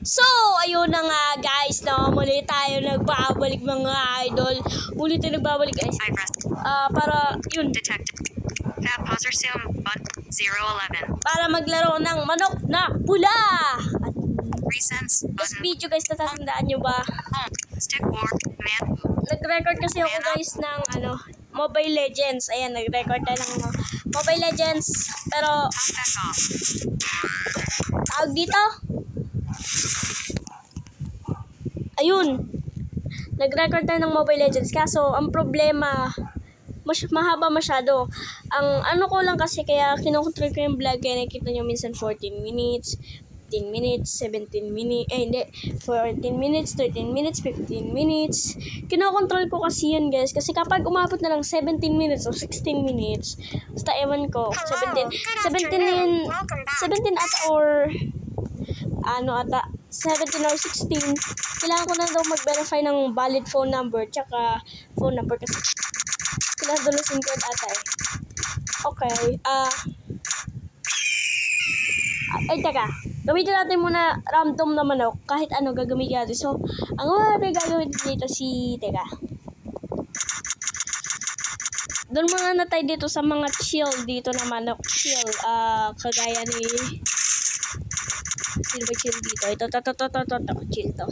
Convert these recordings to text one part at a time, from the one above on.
So, ayun na nga guys, no? Muli tayo nagbabalik mga idol. Muli tayo nagbabalik guys. Para, yun. Para maglaro ng manok na pula. This video guys, natatandaan nyo ba? Nag-record kasi ako guys ng Mobile Legends. Ayan, nag-record tayo ng Mobile Legends. Pero, tawag dito. Ayun, nag-record tayo ng Mobile Legends. Kaso, ang problema, mahaba masyado. Ang ano ko lang kasi, kaya kinokontrol ko yung vlog. Kaya nakita nyo minsan 14 minutes, 15 minutes, 17 minutes, hindi, 14 minutes, 13 minutes, 15 minutes. Kinokontrol ko kasi yun guys. Kasi kapag umabot na lang 17 minutes o 16 minutes, basta ewan ko, 17 ata or 17 or 16, kailangan ko na daw mag-verify ng valid phone number tsaka phone number kasi kailangan doon na SIM card ata eh. Okay, teka, gamitin natin muna random na manok, kahit ano gagamitin natin. So, ang natin gagawin dito doon mga natay dito sa mga chill dito na manok, chill, kagaya ni sino ba chill dito? Ito, chill to.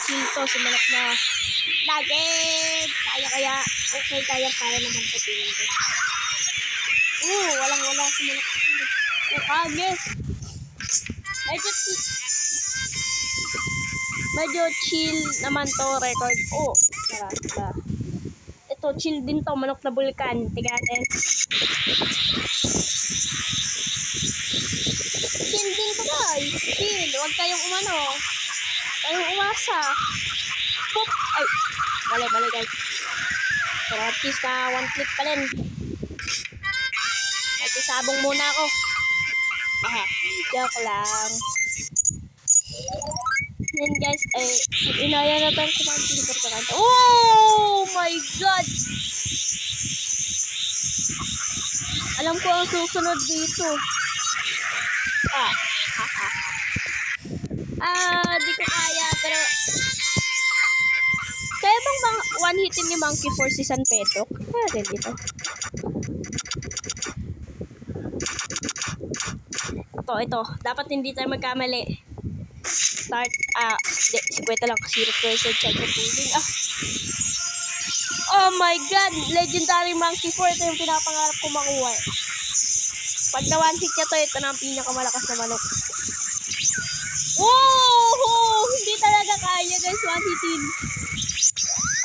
Chill to, sumalak na. Nugget! Kaya, okay, kaya naman po tingin ko. Walang-wala, sumalak na. Kage! Medyo chill naman to record. Tara. Ito, chill din to, manok na bulkan. Tingnan natin. Chill din to guys. Chill. Huwag kayong umasa. Pop. Ay. Mali guys. Pero at least na one click pa rin. At isabong muna ako. Joke lang. Yan guys. Inaya na tayo kumain. Oh my god. Alam ko ang susunod dito. Di ko kaya, pero kaya bang one hitin ni Monkey Force si San Pedro? Kaya rin dito. Ito. Dapat hindi tayo magkamali. Start, si Kweta lang, 0% check the pudding. Oh my god, legendary Monkey Force. Ito yung pinapangarap ko makuha. Pag na one hit niya ito na ang pinakamalakas na manok. Hindi talaga kaya guys, one hitin.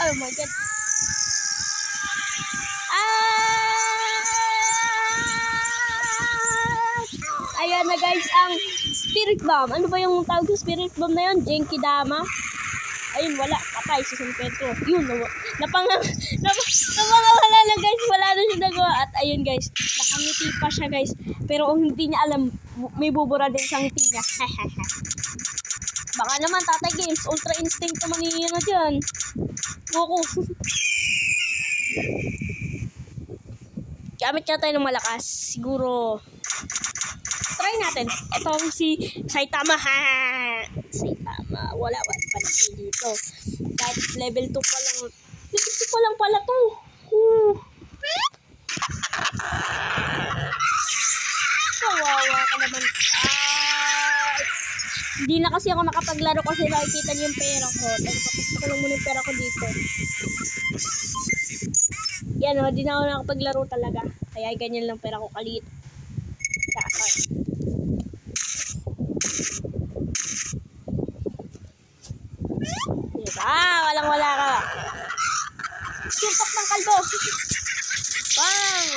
Oh my god. Ayan na guys, ang Spirit Bomb. Ano ba yung tawag sa Spirit Bomb na yun? Genkidama. Ayun, wala. Patay si San Pedro. Yun, napangawala na guys. Wala na siya nagawa. At ayun guys, nakangiti pa siya guys. Pero ang hindi niya alam, may bubura din sa ngiti niya. Baka naman, Tatay Games, Ultra Instinct naman yun na dyan. Goku. Gamit ka tayo ng malakas. Siguro, try natin. Itong si Saitama. Saitama. Wala pa na dito. Kahit level 2 pa lang. Level 2 pa lang pala to. Kawawa ka naman. Hindi na kasi ako nakapaglaro kasi nakikita niyo yung pera ko. Tapos ko lang muna yung pera ko dito. Yan o, hindi na ako nakapaglaro talaga. Kaya ganyan lang pera ko kalit. Diba? Walang-wala ka. Suntok ng kalbo. Bang!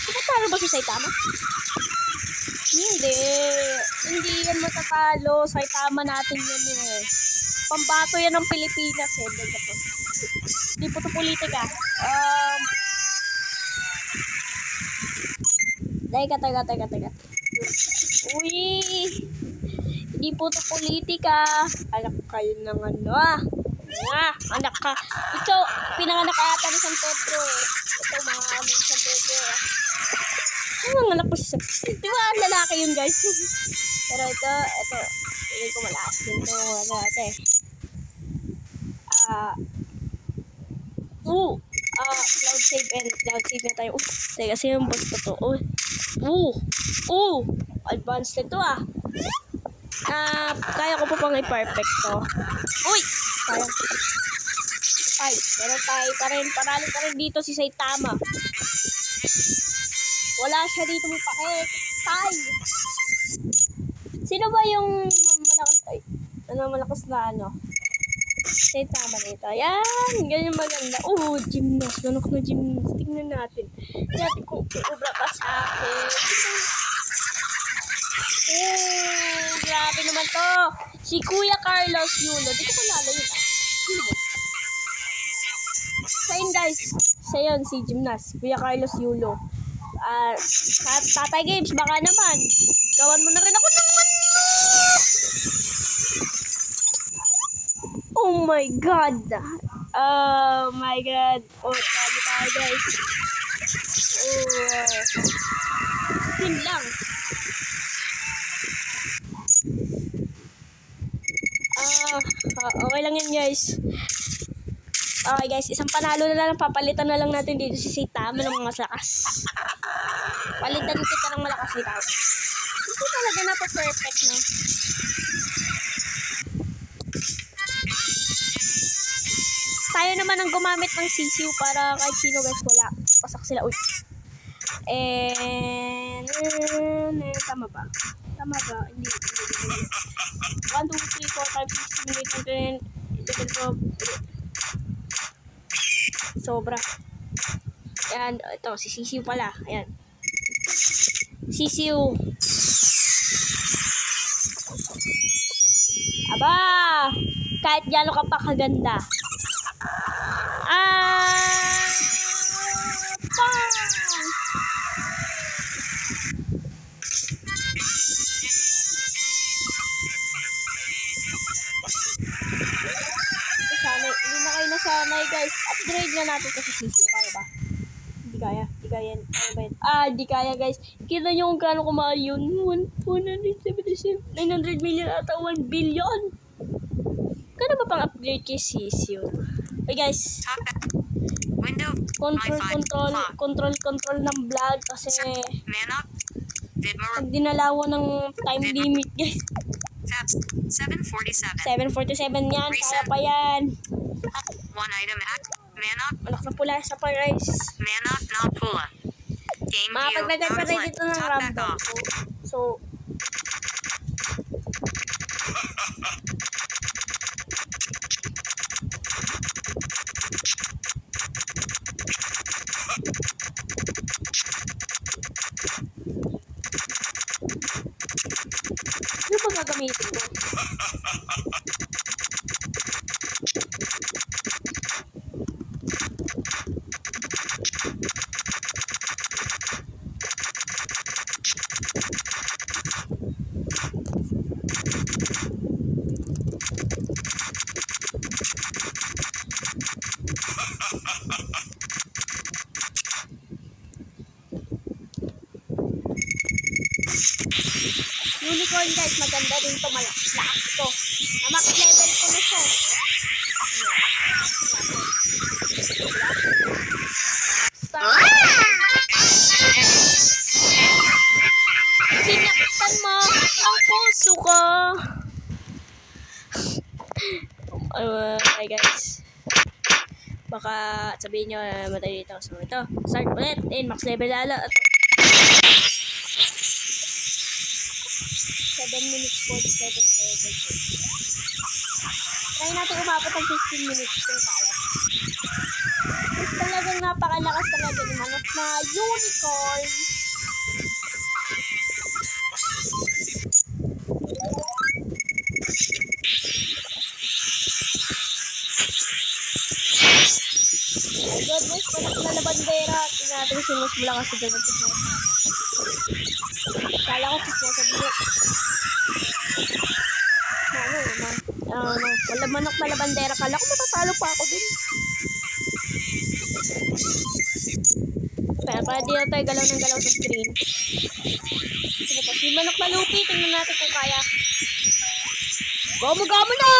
Matatalo ba si Saitama? Hindi yan matatalo. Saitama natin yan eh. Pambato yan ng Pilipinas eh. Hindi po ito politika. Teka. Uy! Hindi po ito politika. Anak kayo ng anak ka. Ito, pinanganak ata ni San Pedro eh. Ito, mga San Pedro eh. Ang anak ko siya. Di ba ang lalaki yun, guys? Pero ito, hindi ko malakas din ito yung wala natin. Cloud save na tayo. Teka, kasi yung boss ko to. Advanced na to kaya ko pa pang i-perfect to. Uy! Sayang. Ay, pero tayo pa rin. Panalo pa rin dito si Saitama. Wala siya dito may pake. Sino ba yung malakas na Saitama dito? Yan! Ganyan maganda. Gymnast. Manok na gymnast. Tingnan natin. Natin kung ubra pa sa akin. Grabe naman to. Si Kuya Carlos Yulo. Dito ko lalo yun. Sino ba? Sa yun, guys. Sa yun, si gymnast. Kuya Carlos Yulo. Tatay Games, baka naman. Gawan mo na rin ako ng Oh my God. Talo tayo, guys. Yun lang. Okay lang yan, guys. Okay, guys. Isang panalo na lang. Papalitan na lang natin dito si Saitama ng mga lakas. Palitan kita ng malakas ni Tao. Ito talaga na perfect, no? Tayo naman ang gumamit ng sisiw para kahit sino, guys, wala. Pasak sila. Uy. Tama ba? Hindi. 1, 2, 3, 4, 5, 6, 7, 8, 9, 10, 11, 12. Sobra. Ayan. Ito, si sisiw pala. Ayan. Sisiw. Aba! Kahit gano'n ka pa kaganda. Hindi na kayo nasanay, guys. Upgrade na natin kasi sisiyo. Kaya ba? Hindi kaya. Hindi kaya, guys. Kita nyo kung gano'n kumahal yun. 900 million ata 1 billion. Kano ba pang upgrade kay sisiyo? Okay, guys. Control ng vlog kasi pag dinalawan ng time limit, guys. 747 yan. Kaya pa yan. Malak na pula sa pa-guys. Mapagdagdag pa rin dito ng random. So ano ba gagamitin ko? Unicorn, guys, maganda rin to, malakas to. Na-max level ko na siya. Sinaktan mo ang puso ko. Okay, guys. Baka sabihin nyo matay dito. So ito, start ulit. Max level lalo. 7 minutes 47 seconds. Try natin umabot ng 15 minutes kung kaya. Talagang napakalakas talaga ni manok na unicorn. My goodness, manok na na bandera. Tingnan natin kung mas malakas sa dagat. Kala ko sasabi mo. Wala manok na labandera. Kala ko matatalo pa ako dun. Para di na tayo galaw ng galaw sa screen. Sige po, si Manok na Lupi. Tingnan natin kung kaya. Gomo na!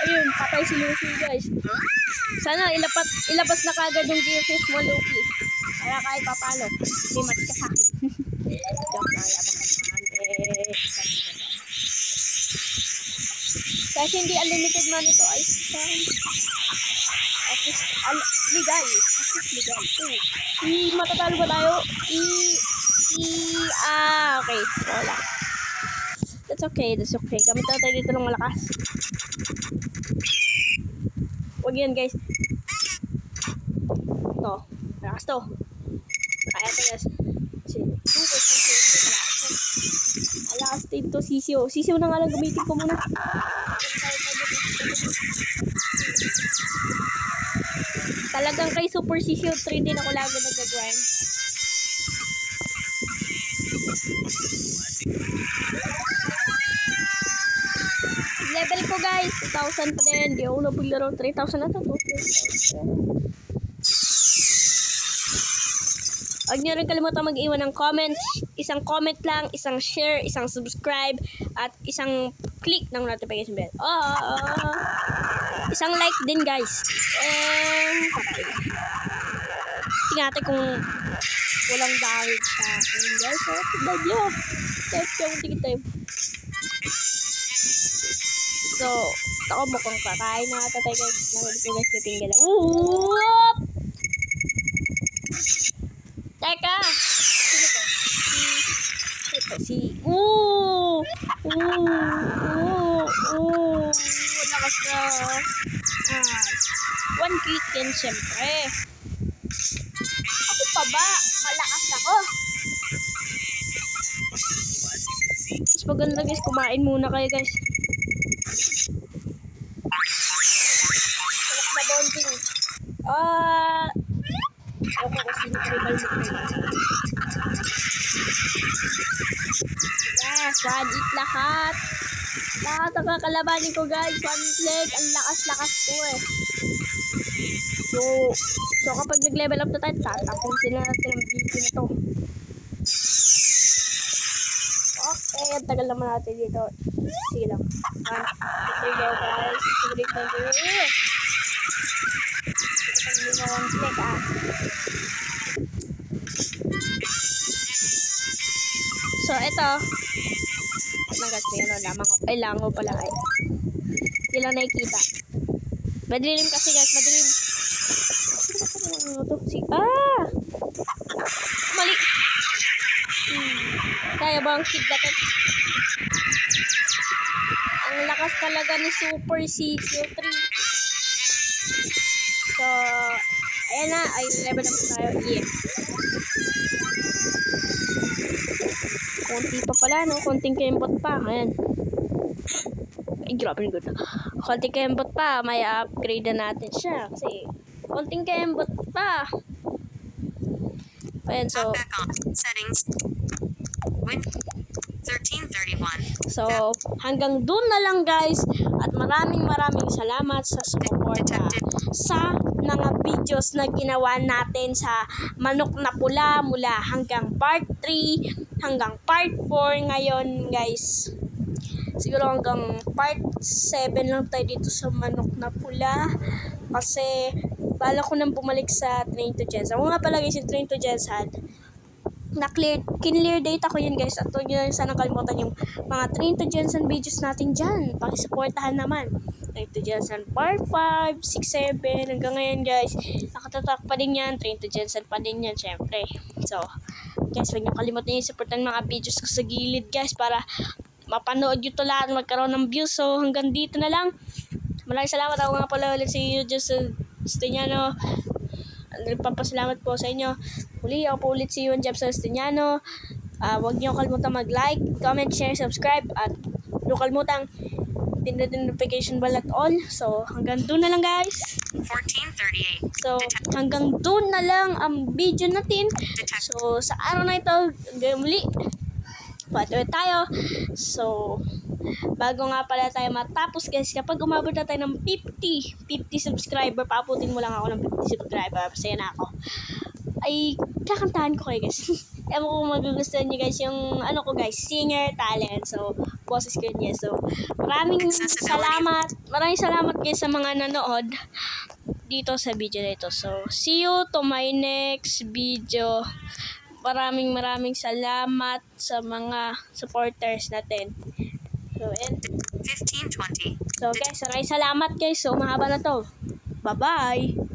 Ayun, patay si Luffy guys. Sana ilabas na kagad yung gearfish mo, Luffy. Kaya kahit papalo. Hindi match ka sa akin. Joke lang, yabang ka naman. Kasi hindi unlimited man ito ay legal. Legal. Matatalo ba tayo? Okay. Wala. That's okay. Gamit na tayo dito ng malakas. Huwag yan guys. Ito. Malakas to. Kaya ito guys. Malakas dito sisiyo. Sisiyo na nga lang gamitin ko muna. Talagang kay Super Sisiyo 3 din ako lagi nag-grind. Level ko guys, 2,000 pa din. Di ako napaglaro. 3,000 na to. Huwag nyo rin kalimutan mag-iwan ng comment. Isang comment lang, isang share, isang subscribe, at isang click ng notification bell. Isang like din guys. Tingnan natin kung walang damage sa akin guys. Tignan nyo. So, ako mukhang kakain na tatay guys. Nahuli ko guys na pinggala. Whoop! Teka! Sino to? Lakas ka. One click yan syempre. Ako pa ba? Malakas ako. Mas maganda guys, kumain muna kayo guys. Malak na bonding. Ako kasi tribal mo. Yes, one eat lahat. Lahat ang kakalabanin ko guys. One leg. Ang lakas-lakas ko eh. So kapag nag-level up na tayo, tatapon sila natin ang video na to. Okay, ang tagal naman natin dito. Sige lang. 1, 2, 3, go guys. Sige lang. Hindi na one click So, ito. Nagas na yun lamang. Ay, langaw pala. Hindi lang nakikita. Madilim kasi guys. Madilim. Mali. Kaya ba ang kidlat? Ang lakas talaga ni Super Sisiyo 3. So, ayan na. Ay, level up tayo. Yeah. Konti pa pala, no? Konting kembot pa. Ayan. Ay, grabe na good. Konting kembot pa. May upgrade na natin siya. Kasi, konting kembot pa. Ayan, so. Settings. Win 1331. So, hanggang dun na lang guys. At maraming salamat sa suporta sa mga videos na ginawa natin sa Manok na Pula mula hanggang part 3 hanggang part 4 ngayon guys. Siguro hanggang part 7 lang tayo dito sa Manok na Pula kasi bala ko nang bumalik sa Train to Gensan. Kung nga pala guys yung Train to Gensan, kinlear date ako yun guys. At huwag nyo sana kalimutan yung mga Train to Gensan videos natin dyan. Pakisuportahan naman. Train to Gensan part 5, 6, 7 hanggang ngayon guys. Nakatatak pa din yan. Train to Gensan pa din yan syempre. So guys, huwag nyo kalimutan yung supportan mga videos ko sa gilid guys para mapanood nyo to lahat, magkaroon ng views. So hanggang dito na lang. Maraming salamat. Ako nga pala ulit sa iyo Joseph Esteniano. Nagpapasalamat po sa inyo. Muli ako po ulit si Yuan Jeb Esteniano. Huwag niyo kalimutan mag-like, comment, share, subscribe, at huwag kalimutan pindutin notification bell at all. So hanggang doon na lang guys. 1438. So hanggang doon na lang ang video natin. So sa araw na ito, hanggang muli. patuloy tayo. So, bago nga pala tayo matapos guys, kapag umabot na tayo ng 50 subscriber, paaputin mo lang ako ng 50 subscriber, masaya na ako. Ay, kakantahan ko kayo guys. Ewan ko kung magugustuhan nyo guys yung ano ko guys, singer talent. So, boses ko niya. So, maraming salamat guys sa mga nanood dito sa video na ito. So, see you to my next video. Maraming salamat sa mga supporters natin. So, and 1520. so guys, maraming salamat guys. So, mahaba na to. Bye-bye!